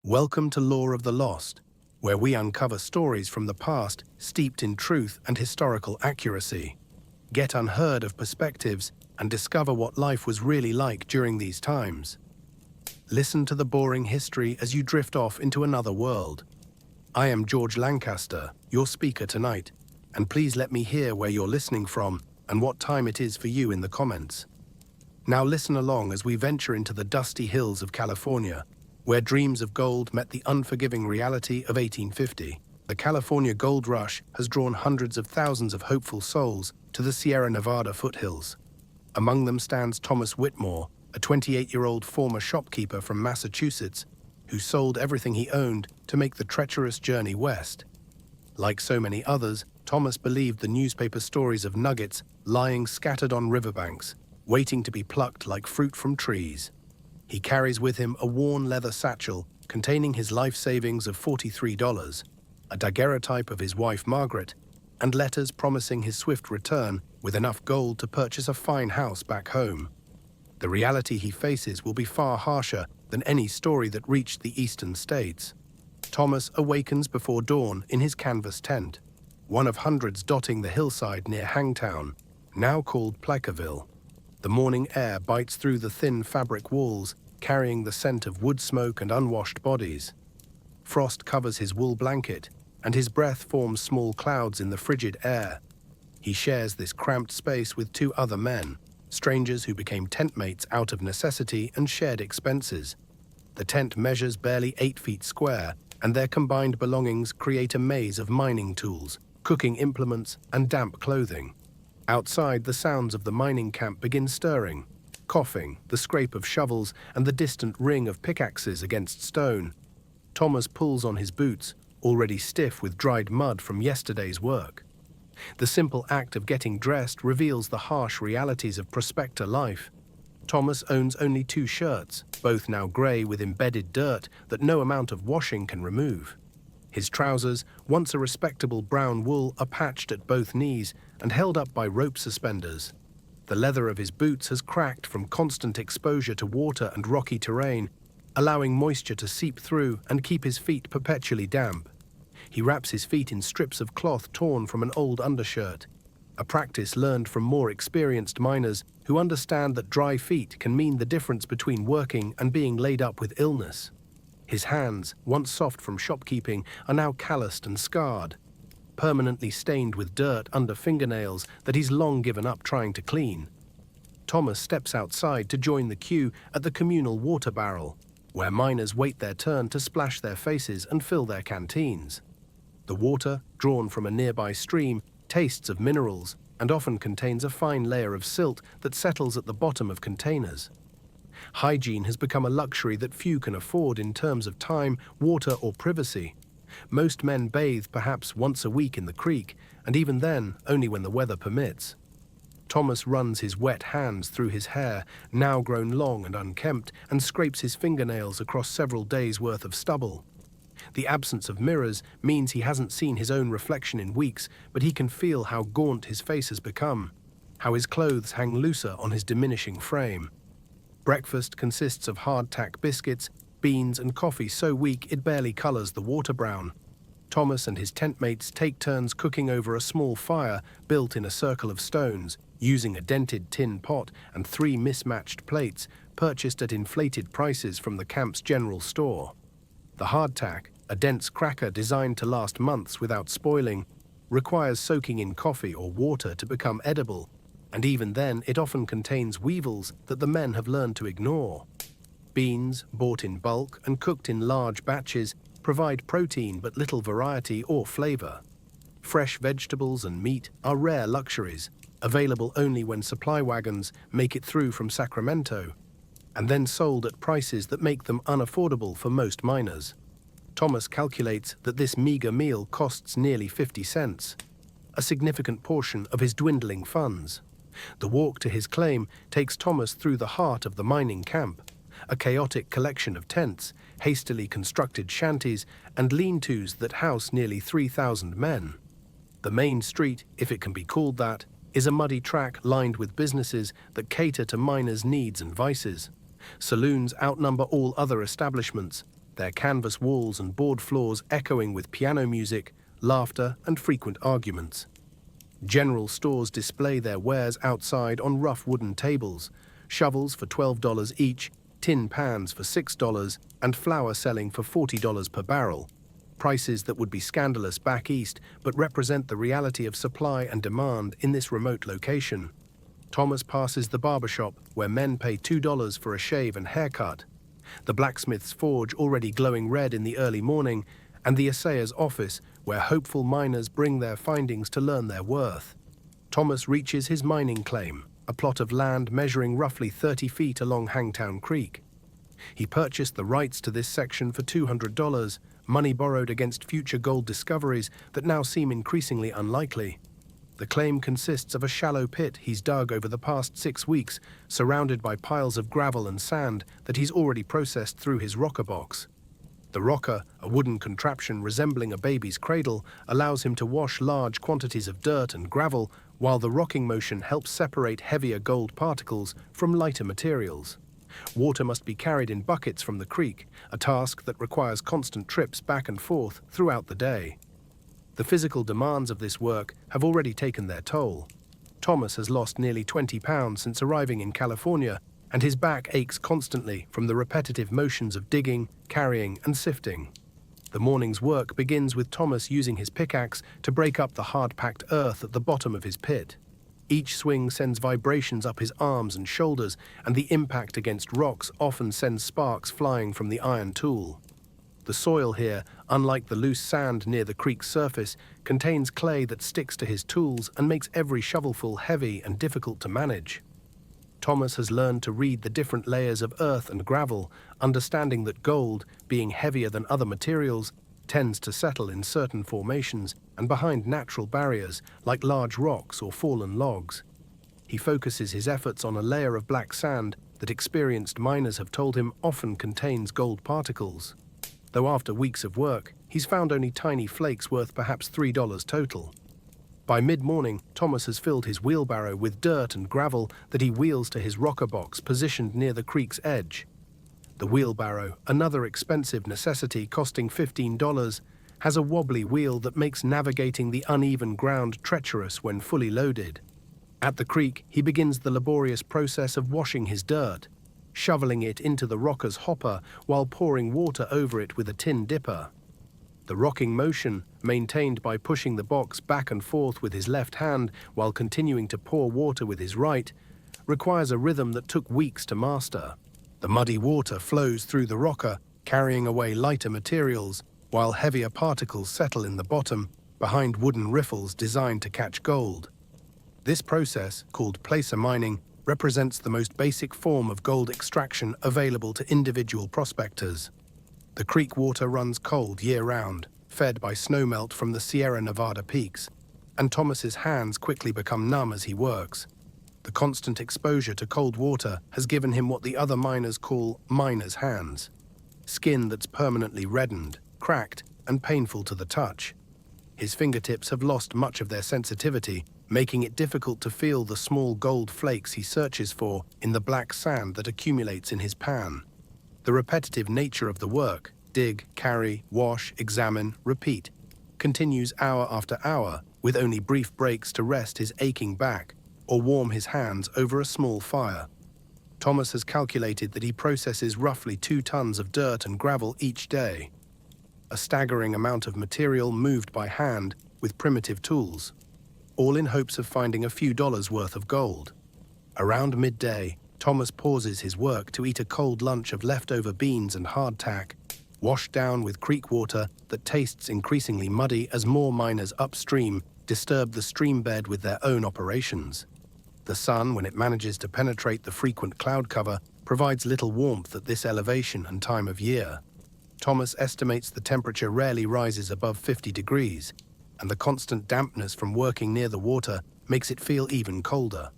Welcome to Lore of the Lost, where we uncover stories from the past steeped in truth and historical accuracy. Get unheard of perspectives and discover what life was really like during these times. Listen to the boring history as you drift off into another world. I am George Lancaster, your speaker tonight, and please let me hear where you're listening from and what time it is for you in the comments. Now listen along as we venture into the dusty hills of California, where dreams of gold met the unforgiving reality of 1850. The California gold rush has drawn hundreds of thousands of hopeful souls to the Sierra Nevada foothills. Among them stands Thomas Whitmore, a 28-year-old former shopkeeper from Massachusetts who sold everything he owned to make the treacherous journey west. Like so many others, Thomas believed the newspaper stories of nuggets lying scattered on riverbanks, waiting to be plucked like fruit from trees. He carries with him a worn leather satchel containing his life savings of $43, a daguerreotype of his wife Margaret, and letters promising his swift return with enough gold to purchase a fine house back home. The reality he faces will be far harsher than any story that reached the eastern states. Thomas awakens before dawn in his canvas tent, one of hundreds dotting the hillside near Hangtown, now called Placerville. The morning air bites through the thin fabric walls, carrying the scent of wood smoke and unwashed bodies. Frost covers his wool blanket, and his breath forms small clouds in the frigid air. He shares this cramped space with two other men, strangers who became tent mates out of necessity and shared expenses. The tent measures barely 8 feet square, and their combined belongings create a maze of mining tools, cooking implements, and damp clothing. Outside, the sounds of the mining camp begin stirring, coughing, the scrape of shovels, and the distant ring of pickaxes against stone. Thomas pulls on his boots, already stiff with dried mud from yesterday's work. The simple act of getting dressed reveals the harsh realities of prospector life. Thomas owns only 2 shirts, both now grey with embedded dirt that no amount of washing can remove. His trousers, once a respectable brown wool, are patched at both knees and held up by rope suspenders. The leather of his boots has cracked from constant exposure to water and rocky terrain, allowing moisture to seep through and keep his feet perpetually damp. He wraps his feet in strips of cloth torn from an old undershirt, a practice learned from more experienced miners who understand that dry feet can mean the difference between working and being laid up with illness. His hands, once soft from shopkeeping, are now calloused and scarred, permanently stained with dirt under fingernails that he's long given up trying to clean. Thomas steps outside to join the queue at the communal water barrel, where miners wait their turn to splash their faces and fill their canteens. The water, drawn from a nearby stream, tastes of minerals and often contains a fine layer of silt that settles at the bottom of containers. Hygiene has become a luxury that few can afford in terms of time, water, or privacy. Most men bathe perhaps once a week in the creek, and even then, only when the weather permits. Thomas runs his wet hands through his hair, now grown long and unkempt, and scrapes his fingernails across several days' worth of stubble. The absence of mirrors means he hasn't seen his own reflection in weeks, but he can feel how gaunt his face has become, how his clothes hang looser on his diminishing frame. Breakfast consists of hardtack biscuits, beans, and coffee so weak it barely colors the water brown. Thomas and his tent mates take turns cooking over a small fire built in a circle of stones, using a dented tin pot and 3 mismatched plates purchased at inflated prices from the camp's general store. The hardtack, a dense cracker designed to last months without spoiling, requires soaking in coffee or water to become edible, and even then it often contains weevils that the men have learned to ignore. Beans, bought in bulk and cooked in large batches, provide protein but little variety or flavor. Fresh vegetables and meat are rare luxuries, available only when supply wagons make it through from Sacramento, and then sold at prices that make them unaffordable for most miners. Thomas calculates that this meager meal costs nearly 50 cents, a significant portion of his dwindling funds. The walk to his claim takes Thomas through the heart of the mining camp, a chaotic collection of tents, hastily constructed shanties, and lean-tos that house nearly 3,000 men. The main street, if it can be called that, is a muddy track lined with businesses that cater to miners' needs and vices. Saloons outnumber all other establishments, their canvas walls and board floors echoing with piano music, laughter, and frequent arguments. General stores display their wares outside on rough wooden tables, shovels for $12 each, tin pans for $6, and flour selling for $40 per barrel. Prices that would be scandalous back east, but represent the reality of supply and demand in this remote location. Thomas passes the barbershop, where men pay $2 for a shave and haircut, the blacksmith's forge already glowing red in the early morning, and the assayer's office, where hopeful miners bring their findings to learn their worth. Thomas reaches his mining claim, a plot of land measuring roughly 30 feet along Hangtown Creek. He purchased the rights to this section for $200, money borrowed against future gold discoveries that now seem increasingly unlikely. The claim consists of a shallow pit he's dug over the past 6 weeks, surrounded by piles of gravel and sand that he's already processed through his rocker box. The rocker, a wooden contraption resembling a baby's cradle, allows him to wash large quantities of dirt and gravel, while the rocking motion helps separate heavier gold particles from lighter materials. Water must be carried in buckets from the creek, a task that requires constant trips back and forth throughout the day. The physical demands of this work have already taken their toll. Thomas has lost nearly 20 pounds since arriving in California, and his back aches constantly from the repetitive motions of digging, carrying, and sifting. The morning's work begins with Thomas using his pickaxe to break up the hard-packed earth at the bottom of his pit. Each swing sends vibrations up his arms and shoulders, and the impact against rocks often sends sparks flying from the iron tool. The soil here, unlike the loose sand near the creek's surface, contains clay that sticks to his tools and makes every shovelful heavy and difficult to manage. Thomas has learned to read the different layers of earth and gravel, understanding that gold, being heavier than other materials, tends to settle in certain formations and behind natural barriers like large rocks or fallen logs. He focuses his efforts on a layer of black sand that experienced miners have told him often contains gold particles. Though after weeks of work, he's found only tiny flakes worth perhaps $3 total. By mid-morning, Thomas has filled his wheelbarrow with dirt and gravel that he wheels to his rocker box positioned near the creek's edge. The wheelbarrow, another expensive necessity costing $15, has a wobbly wheel that makes navigating the uneven ground treacherous when fully loaded. At the creek, he begins the laborious process of washing his dirt, shoveling it into the rocker's hopper while pouring water over it with a tin dipper. The rocking motion, maintained by pushing the box back and forth with his left hand while continuing to pour water with his right, requires a rhythm that took weeks to master. The muddy water flows through the rocker, carrying away lighter materials, while heavier particles settle in the bottom, behind wooden riffles designed to catch gold. This process, called placer mining, represents the most basic form of gold extraction available to individual prospectors. The creek water runs cold year-round, fed by snowmelt from the Sierra Nevada peaks, and Thomas's hands quickly become numb as he works. The constant exposure to cold water has given him what the other miners call miner's hands, skin that's permanently reddened, cracked, and painful to the touch. His fingertips have lost much of their sensitivity, making it difficult to feel the small gold flakes he searches for in the black sand that accumulates in his pan. The repetitive nature of the work, dig, carry, wash, examine, repeat, continues hour after hour, with only brief breaks to rest his aching back or warm his hands over a small fire. Thomas has calculated that he processes roughly 2 tons of dirt and gravel each day, a staggering amount of material moved by hand with primitive tools, all in hopes of finding a few dollars worth of gold. Around midday, Thomas pauses his work to eat a cold lunch of leftover beans and hardtack, washed down with creek water that tastes increasingly muddy as more miners upstream disturb the stream bed with their own operations. The sun, when it manages to penetrate the frequent cloud cover, provides little warmth at this elevation and time of year. Thomas estimates the temperature rarely rises above 50 degrees, and the constant dampness from working near the water makes it feel even colder.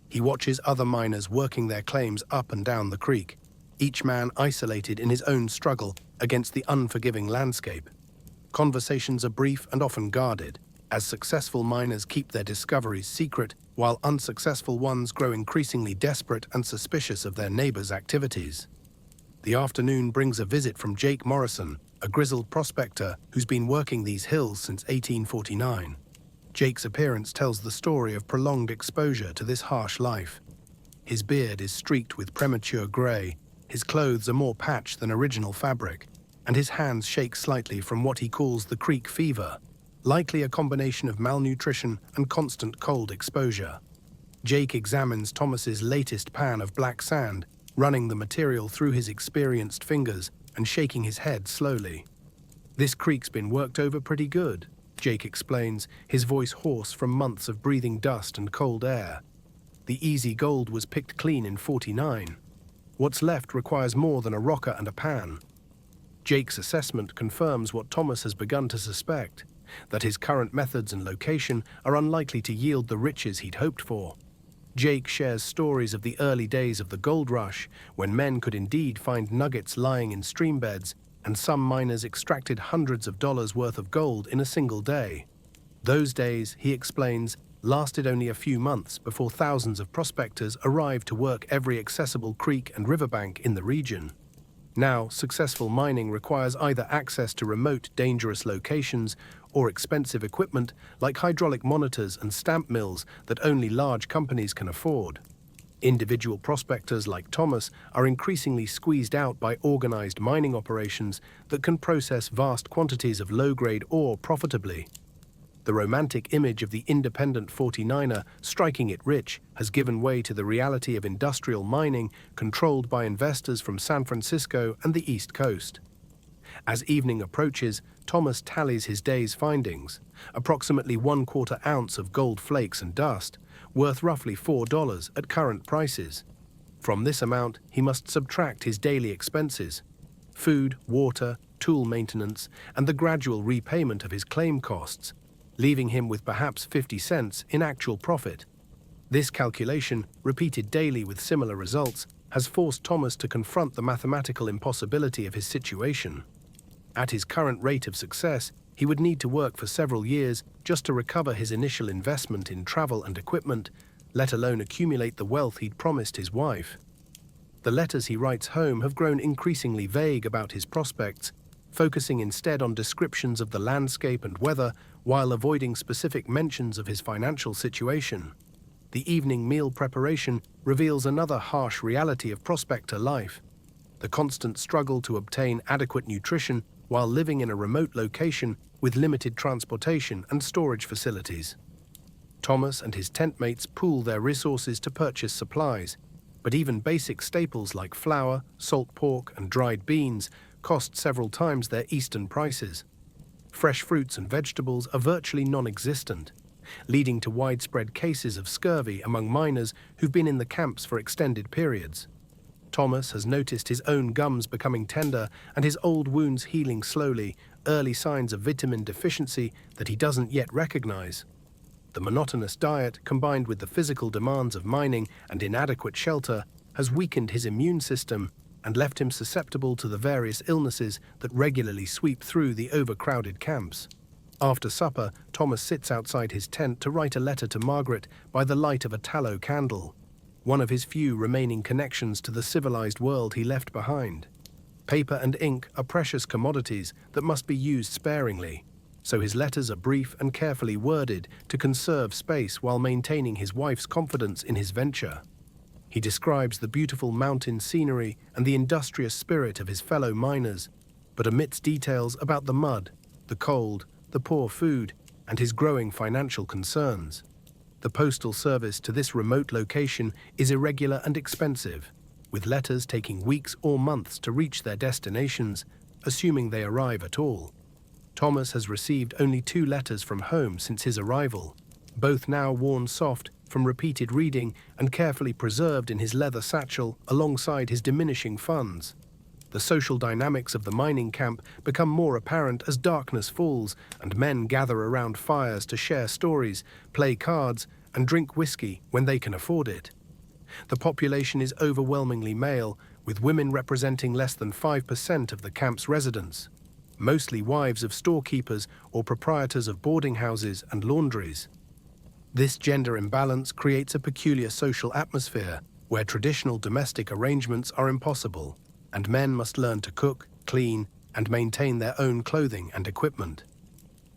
He watches other miners working their claims up and down the creek, each man isolated in his own struggle against the unforgiving landscape. Conversations are brief and often guarded, as successful miners keep their discoveries secret, while unsuccessful ones grow increasingly desperate and suspicious of their neighbors' activities. The afternoon brings a visit from Jake Morrison, a grizzled prospector who's been working these hills since 1849. Jake's appearance tells the story of prolonged exposure to this harsh life. His beard is streaked with premature grey, his clothes are more patched than original fabric, and his hands shake slightly from what he calls the creek fever, likely a combination of malnutrition and constant cold exposure. Jake examines Thomas's latest pan of black sand, running the material through his experienced fingers and shaking his head slowly. "This creek's been worked over pretty good," Jake explains, his voice hoarse from months of breathing dust and cold air. "The easy gold was picked clean in '49. What's left requires more than a rocker and a pan." Jake's assessment confirms what Thomas has begun to suspect, that his current methods and location are unlikely to yield the riches he'd hoped for. Jake shares stories of the early days of the gold rush, when men could indeed find nuggets lying in stream beds, and some miners extracted hundreds of dollars worth of gold in a single day. Those days, he explains, lasted only a few months before thousands of prospectors arrived to work every accessible creek and riverbank in the region. Now, successful mining requires either access to remote, dangerous locations or expensive equipment like hydraulic monitors and stamp mills that only large companies can afford. Individual prospectors like Thomas are increasingly squeezed out by organized mining operations that can process vast quantities of low-grade ore profitably. The romantic image of the independent 49er striking it rich has given way to the reality of industrial mining controlled by investors from San Francisco and the East Coast. As evening approaches, Thomas tallies his day's findings, approximately 1/4 ounce of gold flakes and dust, worth roughly $4 at current prices. From this amount, he must subtract his daily expenses: food, water, tool maintenance, and the gradual repayment of his claim costs, leaving him with perhaps 50 cents in actual profit. This calculation, repeated daily with similar results, has forced Thomas to confront the mathematical impossibility of his situation. At his current rate of success, he would need to work for several years just to recover his initial investment in travel and equipment, let alone accumulate the wealth he'd promised his wife. The letters he writes home have grown increasingly vague about his prospects, focusing instead on descriptions of the landscape and weather while avoiding specific mentions of his financial situation. The evening meal preparation reveals another harsh reality of prospector life: the constant struggle to obtain adequate nutrition while living in a remote location with limited transportation and storage facilities. Thomas and his tent mates pool their resources to purchase supplies, but even basic staples like flour, salt pork, and dried beans cost several times their Eastern prices. Fresh fruits and vegetables are virtually non-existent, leading to widespread cases of scurvy among miners who've been in the camps for extended periods. Thomas has noticed his own gums becoming tender and his old wounds healing slowly, early signs of vitamin deficiency that he doesn't yet recognize. The monotonous diet, combined with the physical demands of mining and inadequate shelter, has weakened his immune system and left him susceptible to the various illnesses that regularly sweep through the overcrowded camps. After supper, Thomas sits outside his tent to write a letter to Margaret by the light of a tallow candle, one of his few remaining connections to the civilized world he left behind. Paper and ink are precious commodities that must be used sparingly, so his letters are brief and carefully worded to conserve space while maintaining his wife's confidence in his venture. He describes the beautiful mountain scenery and the industrious spirit of his fellow miners, but omits details about the mud, the cold, the poor food, and his growing financial concerns. The postal service to this remote location is irregular and expensive, with letters taking weeks or months to reach their destinations, assuming they arrive at all. Thomas has received only 2 letters from home since his arrival, both now worn soft from repeated reading and carefully preserved in his leather satchel alongside his diminishing funds. The social dynamics of the mining camp become more apparent as darkness falls and men gather around fires to share stories, play cards, and drink whiskey when they can afford it. The population is overwhelmingly male, with women representing less than 5% of the camp's residents, mostly wives of storekeepers or proprietors of boarding houses and laundries. This gender imbalance creates a peculiar social atmosphere where traditional domestic arrangements are impossible. and men must learn to cook, clean, and maintain their own clothing and equipment.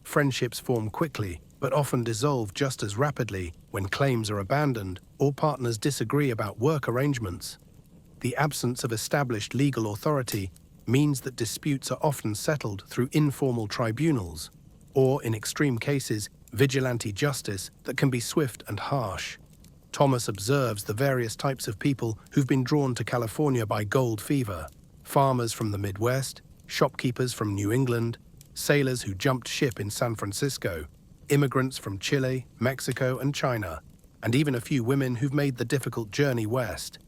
Friendships form quickly, but often dissolve just as rapidly when claims are abandoned or partners disagree about work arrangements. The absence of established legal authority means that disputes are often settled through informal tribunals, or, in extreme cases, vigilante justice that can be swift and harsh. Thomas observes the various types of people who've been drawn to California by gold fever: farmers from the Midwest, shopkeepers from New England, sailors who jumped ship in San Francisco, immigrants from Chile, Mexico, and China, and even a few women who've made the difficult journey west.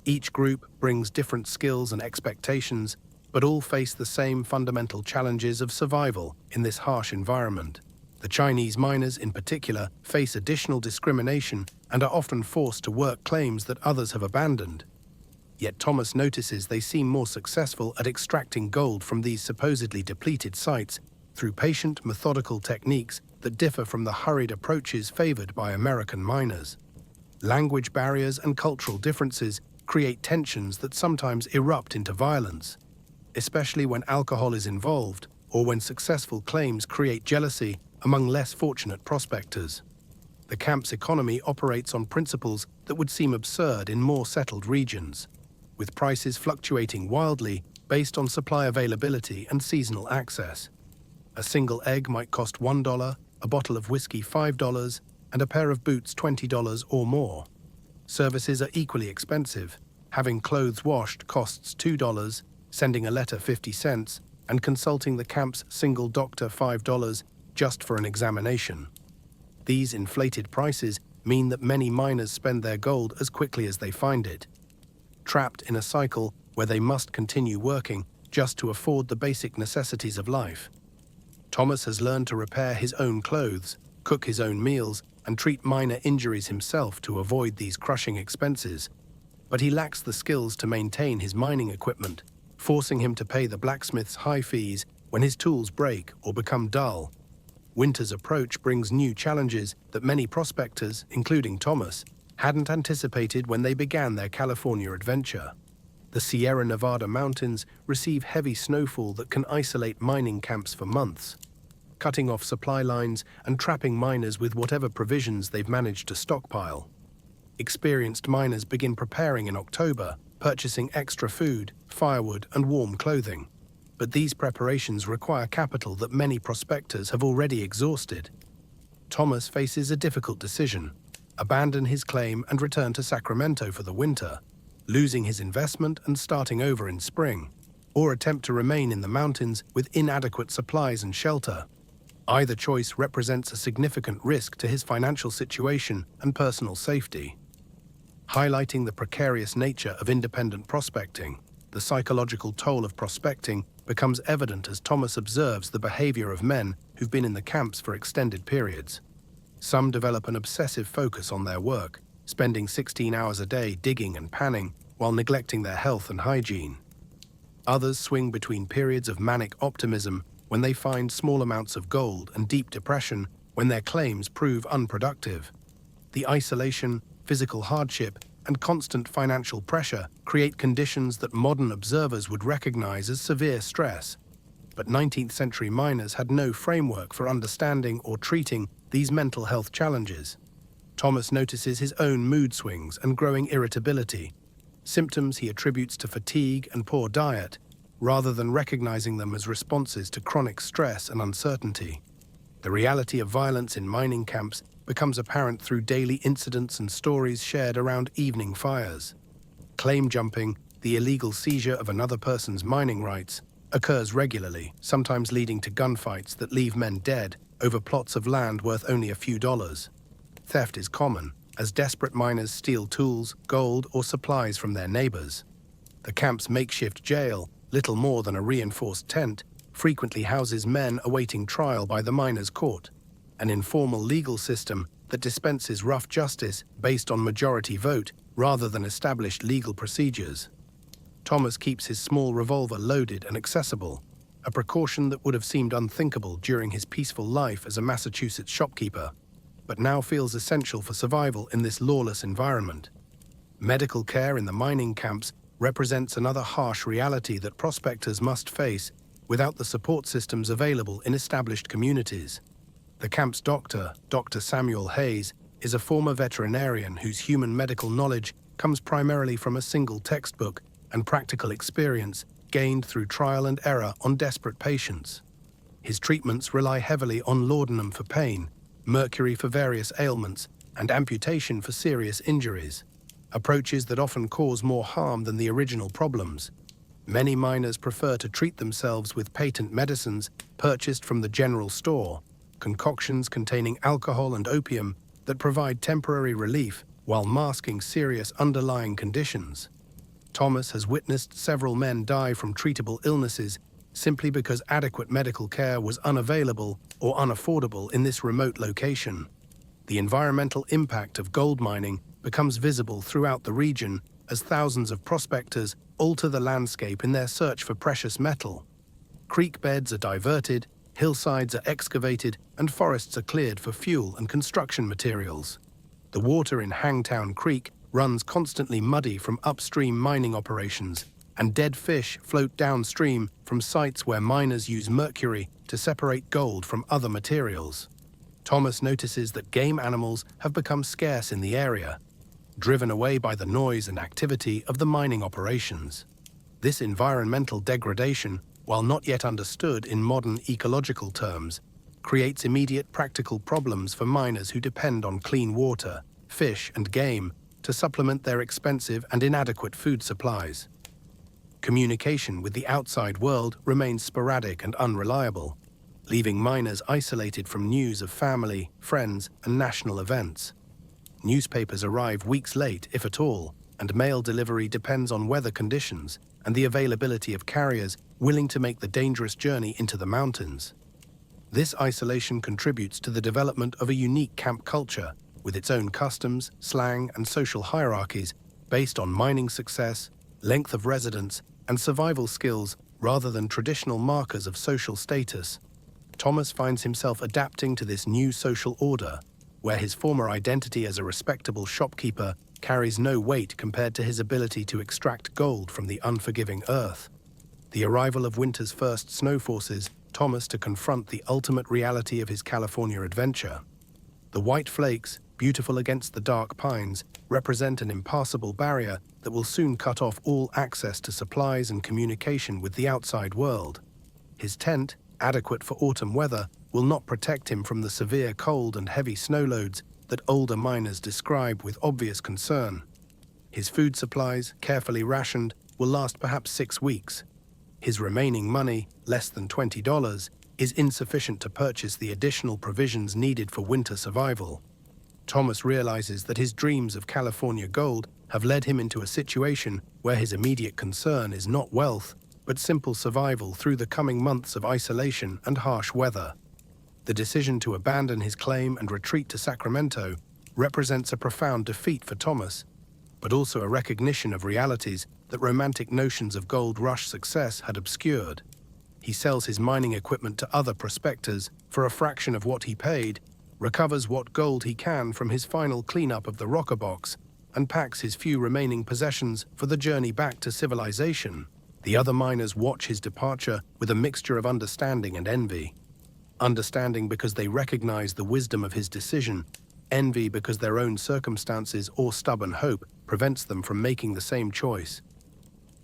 Each group brings different skills and expectations, but all face the same fundamental challenges of survival in this harsh environment. The Chinese miners, in particular, face additional discrimination and are often forced to work claims that others have abandoned. Yet Thomas notices they seem more successful at extracting gold from these supposedly depleted sites through patient, methodical techniques that differ from the hurried approaches favored by American miners. Language barriers and cultural differences create tensions that sometimes erupt into violence, especially when alcohol is involved or when successful claims create jealousy among less fortunate prospectors. The camp's economy operates on principles that would seem absurd in more settled regions, with prices fluctuating wildly based on supply availability and seasonal access. A single egg might cost $1, a bottle of whiskey $5, and a pair of boots $20 or more. Services are equally expensive. Having clothes washed costs $2, sending a letter 50 cents, and consulting the camp's single doctor $5 just for an examination. These inflated prices mean that many miners spend their gold as quickly as they find it, trapped in a cycle where they must continue working just to afford the basic necessities of life. Thomas has learned to repair his own clothes, cook his own meals, and treat minor injuries himself to avoid these crushing expenses, but he lacks the skills to maintain his mining equipment, forcing him to pay the blacksmith's high fees when his tools break or become dull. Winter's approach brings new challenges that many prospectors, including Thomas, hadn't anticipated when they began their California adventure. The Sierra Nevada mountains receive heavy snowfall that can isolate mining camps for months, cutting off supply lines and trapping miners with whatever provisions they've managed to stockpile. Experienced miners begin preparing in October, purchasing extra food, firewood, and warm clothing. But these preparations require capital that many prospectors have already exhausted. Thomas faces a difficult decision: abandon his claim and return to Sacramento for the winter, losing his investment and starting over in spring, or attempt to remain in the mountains with inadequate supplies and shelter. Either choice represents a significant risk to his financial situation and personal safety. Highlighting the precarious nature of independent prospecting, the psychological toll of prospecting becomes evident as Thomas observes the behavior of men who've been in the camps for extended periods. Some develop an obsessive focus on their work, spending 16 hours a day digging and panning while neglecting their health and hygiene. Others swing between periods of manic optimism when they find small amounts of gold and deep depression when their claims prove unproductive. The isolation, physical hardship, and constant financial pressure create conditions that modern observers would recognize as severe stress. But 19th century miners had no framework for understanding or treating these mental health challenges. Thomas notices his own mood swings and growing irritability, symptoms he attributes to fatigue and poor diet, rather than recognizing them as responses to chronic stress and uncertainty. The reality of violence in mining camps becomes apparent through daily incidents and stories shared around evening fires. Claim jumping, the illegal seizure of another person's mining rights, occurs regularly, sometimes leading to gunfights that leave men dead over plots of land worth only a few dollars. Theft is common, as desperate miners steal tools, gold, or supplies from their neighbors. The camp's makeshift jail, little more than a reinforced tent, frequently houses men awaiting trial by the miners' court, an informal legal system that dispenses rough justice based on majority vote rather than established legal procedures. Thomas keeps his small revolver loaded and accessible, a precaution that would have seemed unthinkable during his peaceful life as a Massachusetts shopkeeper, but now feels essential for survival in this lawless environment. Medical care in the mining camps represents another harsh reality that prospectors must face without the support systems available in established communities. The camp's doctor, Dr. Samuel Hayes, is a former veterinarian whose human medical knowledge comes primarily from a single textbook and practical experience gained through trial and error on desperate patients. His treatments rely heavily on laudanum for pain, mercury for various ailments, and amputation for serious injuries, approaches that often cause more harm than the original problems. Many miners prefer to treat themselves with patent medicines purchased from the general store, concoctions containing alcohol and opium that provide temporary relief while masking serious underlying conditions. Thomas has witnessed several men die from treatable illnesses simply because adequate medical care was unavailable or unaffordable in this remote location. The environmental impact of gold mining becomes visible throughout the region as thousands of prospectors alter the landscape in their search for precious metal. Creek beds are diverted, hillsides are excavated, and forests are cleared for fuel and construction materials. The water in Hangtown Creek runs constantly muddy from upstream mining operations, and dead fish float downstream from sites where miners use mercury to separate gold from other materials. Thomas notices that game animals have become scarce in the area, driven away by the noise and activity of the mining operations. This environmental degradation, while not yet understood in modern ecological terms, creates immediate practical problems for miners who depend on clean water, fish, and game to supplement their expensive and inadequate food supplies. Communication with the outside world remains sporadic and unreliable, leaving miners isolated from news of family, friends, and national events. Newspapers arrive weeks late, if at all, and mail delivery depends on weather conditions and the availability of carriers willing to make the dangerous journey into the mountains. This isolation contributes to the development of a unique camp culture with its own customs, slang, and social hierarchies based on mining success, length of residence, and survival skills rather than traditional markers of social status. Thomas finds himself adapting to this new social order, where his former identity as a respectable shopkeeper carries no weight compared to his ability to extract gold from the unforgiving earth. The arrival of winter's first snow forces Thomas to confront the ultimate reality of his California adventure. The white flakes, beautiful against the dark pines, represent an impassable barrier that will soon cut off all access to supplies and communication with the outside world. His tent, adequate for autumn weather, will not protect him from the severe cold and heavy snow loads that older miners describe with obvious concern. His food supplies, carefully rationed, will last perhaps 6 weeks. His remaining money, less than $20, is insufficient to purchase the additional provisions needed for winter survival. Thomas realizes that his dreams of California gold have led him into a situation where his immediate concern is not wealth, but simple survival through the coming months of isolation and harsh weather. The decision to abandon his claim and retreat to Sacramento represents a profound defeat for Thomas, but also a recognition of realities that romantic notions of gold rush success had obscured. He sells his mining equipment to other prospectors for a fraction of what he paid, recovers what gold he can from his final cleanup of the rocker box, and packs his few remaining possessions for the journey back to civilization. The other miners watch his departure with a mixture of understanding and envy. Understanding because they recognize the wisdom of his decision, envy because their own circumstances or stubborn hope prevents them from making the same choice.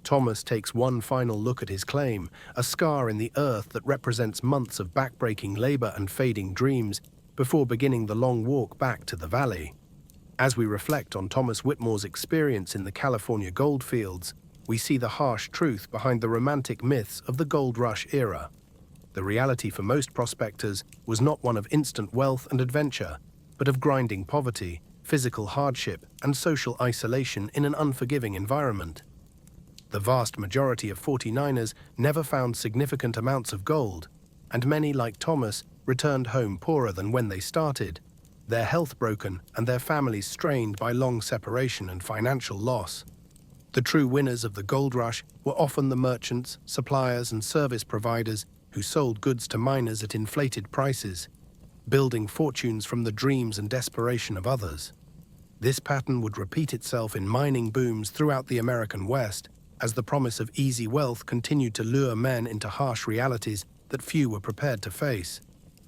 Thomas takes one final look at his claim, a scar in the earth that represents months of backbreaking labor and fading dreams, before beginning the long walk back to the valley. As we reflect on Thomas Whitmore's experience in the California gold fields, we see the harsh truth behind the romantic myths of the gold rush era. The reality for most prospectors was not one of instant wealth and adventure, but of grinding poverty, physical hardship, and social isolation in an unforgiving environment. The vast majority of 49ers never found significant amounts of gold, and many, like Thomas, returned home poorer than when they started, their health broken and their families strained by long separation and financial loss. The true winners of the gold rush were often the merchants, suppliers, and service providers who sold goods to miners at inflated prices, building fortunes from the dreams and desperation of others. This pattern would repeat itself in mining booms throughout the American West, as the promise of easy wealth continued to lure men into harsh realities that few were prepared to face.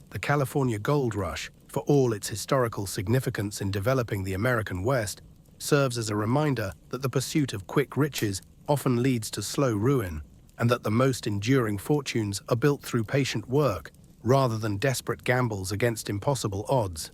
The California Gold Rush, for all its historical significance in developing the American West, serves as a reminder that the pursuit of quick riches often leads to slow ruin, and that the most enduring fortunes are built through patient work rather than desperate gambles against impossible odds.